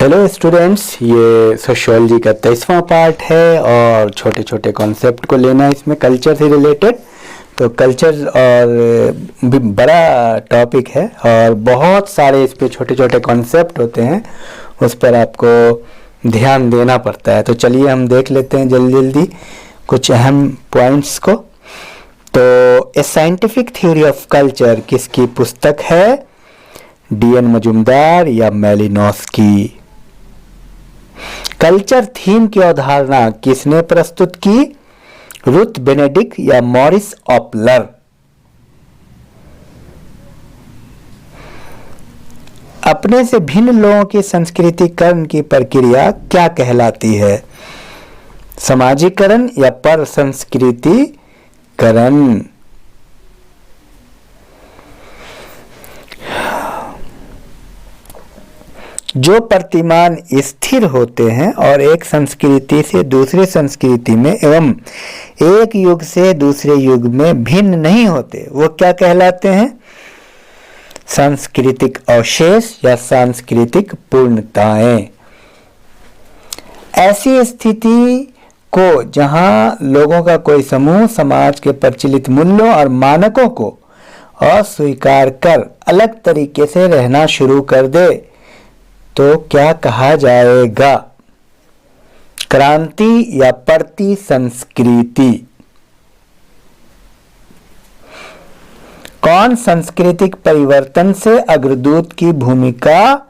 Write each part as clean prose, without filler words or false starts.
Hello students, ये sociology का 23वां part है और छोटे छोटे कॉन्सेप्ट को लेना है इसमें कल्चर से रिलेटेड। तो कल्चर और भी बड़ा टॉपिक है और बहुत सारे इस पे छोटे छोटे कॉन्सेप्ट होते हैं, उस पर आपको ध्यान देना पड़ता है। तो चलिए हम देख लेते हैं जल्दी जल्दी कुछ अहम पॉइंट्स को। तो ए साइंटिफिक थ्योरी ऑफ कल्चर किसकी पुस्तक है? डी.एन. मजुमदार या मेलिनोस्की। कल्चर थीम की अवधारणा किसने प्रस्तुत की? रुथ बेनेडिक्ट या मॉरिस ऑपलर। अपने से भिन्न लोगों की संस्कृतिकरण की प्रक्रिया क्या कहलाती है? सामाजिकरण या पर संस्कृतिकरण। जो प्रतिमान स्थिर होते हैं और एक संस्कृति से दूसरी संस्कृति में एवं एक युग से दूसरे युग में भिन्न नहीं होते, वो क्या कहलाते हैं? सांस्कृतिक अवशेष या सांस्कृतिक पूर्णताएं। ऐसी स्थिति को जहां लोगों का कोई समूह समाज के प्रचलित मूल्यों और मानकों को अस्वीकार कर अलग तरीके से रहना शुरू कर दे तो क्या कहा जाएगा? क्रांति या प्रति संस्कृति। कौन सांस्कृतिक परिवर्तन से अग्रदूत की भूमिका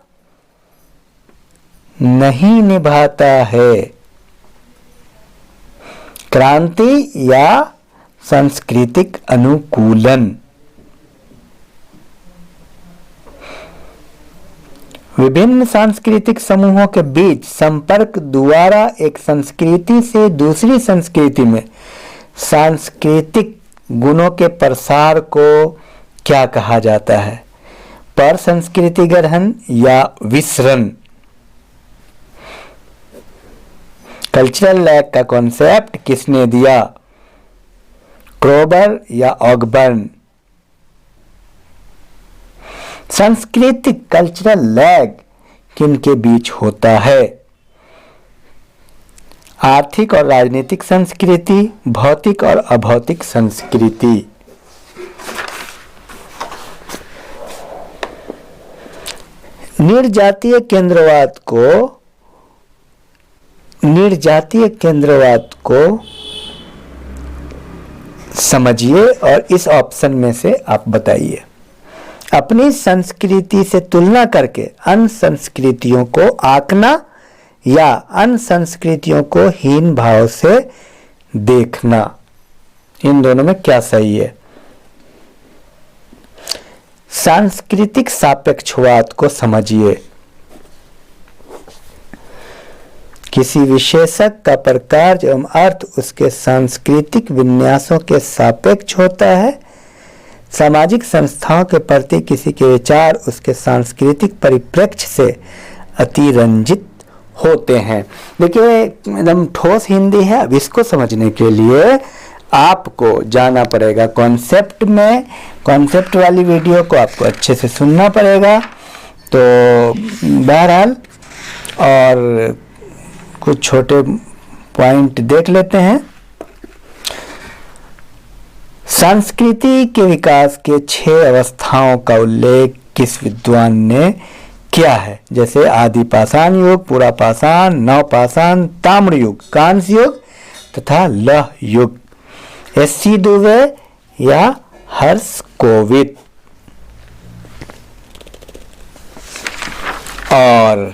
नहीं निभाता है? क्रांति या सांस्कृतिक अनुकूलन। विभिन्न सांस्कृतिक समूहों के बीच संपर्क द्वारा एक संस्कृति से दूसरी संस्कृति में सांस्कृतिक गुणों के प्रसार को क्या कहा जाता है? पर संस्कृति ग्रहण या विसरण। कल्चरल लैग का कॉन्सेप्ट किसने दिया? क्रोबर या ऑगबर्न। सांस्कृतिक कल्चरल लैग किनके बीच होता है? आर्थिक और राजनीतिक संस्कृति, भौतिक और अभौतिक संस्कृति। निर्जातीय केंद्रवाद को समझिए और इस ऑप्शन में से आप बताइए। अपनी संस्कृति से तुलना करके अन्य संस्कृतियों को आंकना या अन्य संस्कृतियों को हीन भाव से देखना, इन दोनों में क्या सही है? सांस्कृतिक सापेक्षवाद को समझिए। किसी विशेषक का प्रकार एवं अर्थ उसके सांस्कृतिक विन्यासों के सापेक्ष होता है। सामाजिक संस्थाओं के प्रति किसी के विचार उसके सांस्कृतिक परिप्रेक्ष्य से अतिरंजित होते हैं। देखिए, एकदम ठोस हिंदी है। अब इसको समझने के लिए आपको जाना पड़ेगा कॉन्सेप्ट में। कॉन्सेप्ट वाली वीडियो को आपको अच्छे से सुनना पड़ेगा। तो बहरहाल और कुछ छोटे पॉइंट देख लेते हैं। संस्कृति के विकास के 6 अवस्थाओं का उल्लेख किस विद्वान ने किया है? जैसे आदि पाषाण युग, पूरा पाषाण, नव पाषाण, ताम्र युग, कांस्य युग तथा लौह युग। एस.सी. दुबे या हर्ष कोविद। और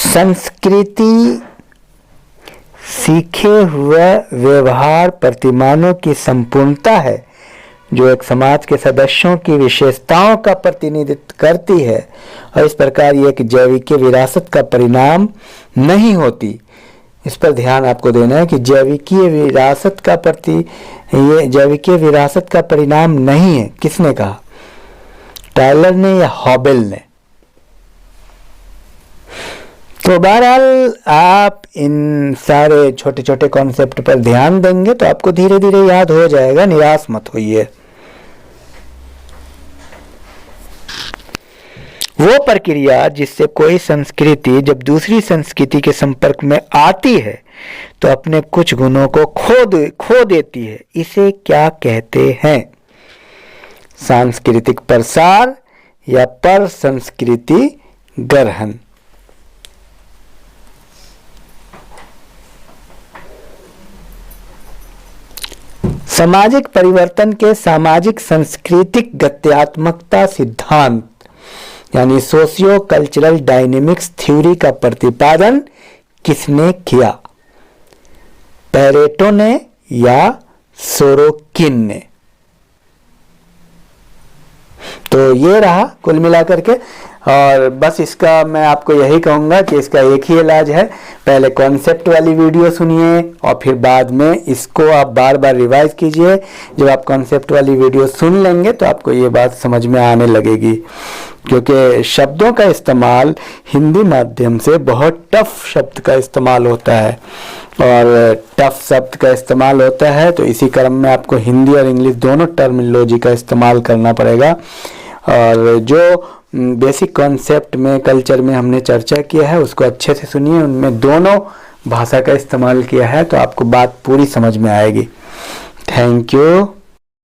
संस्कृति सीखे हुए व्यवहार प्रतिमानों की संपूर्णता है जो एक समाज के सदस्यों की विशेषताओं का प्रतिनिधित्व करती है और इस प्रकार ये एक जैविक विरासत का परिणाम नहीं होती। इस पर ध्यान आपको देना है कि जैविक विरासत का परिणाम नहीं है। किसने कहा? टायलर ने या हॉबेल ने? तो बहरहाल आप इन सारे छोटे छोटे कॉन्सेप्ट पर ध्यान देंगे तो आपको धीरे धीरे याद हो जाएगा, निराश मत होइए। वो प्रक्रिया जिससे कोई संस्कृति जब दूसरी संस्कृति के संपर्क में आती है तो अपने कुछ गुणों को खो देती है, इसे क्या कहते हैं? सांस्कृतिक प्रसार या पर संस्कृति ग्रहण? सामाजिक परिवर्तन के सामाजिक सांस्कृतिक गत्यात्मकता सिद्धांत यानी सोशियो कल्चरल डायनेमिक्स थ्योरी का प्रतिपादन किसने किया? पेरेटो ने या सोरोकिन ने? तो ये रहा कुल मिलाकर के। और बस इसका मैं आपको यही कहूँगा कि इसका एक ही इलाज है, पहले कॉन्सेप्ट वाली वीडियो सुनिए और फिर बाद में इसको आप बार बार रिवाइज कीजिए। जब आप कॉन्सेप्ट वाली वीडियो सुन लेंगे तो आपको ये बात समझ में आने लगेगी, क्योंकि शब्दों का इस्तेमाल हिंदी माध्यम से बहुत टफ शब्द का इस्तेमाल होता है और टफ शब्द का इस्तेमाल होता है तो इसी क्रम में आपको हिंदी और इंग्लिश दोनों टर्मिनोलॉजी का इस्तेमाल करना पड़ेगा। और जो बेसिक कॉन्सेप्ट में कल्चर में हमने चर्चा किया है उसको अच्छे से सुनिए, उनमें दोनों भाषा का इस्तेमाल किया है तो आपको बात पूरी समझ में आएगी। Thank you.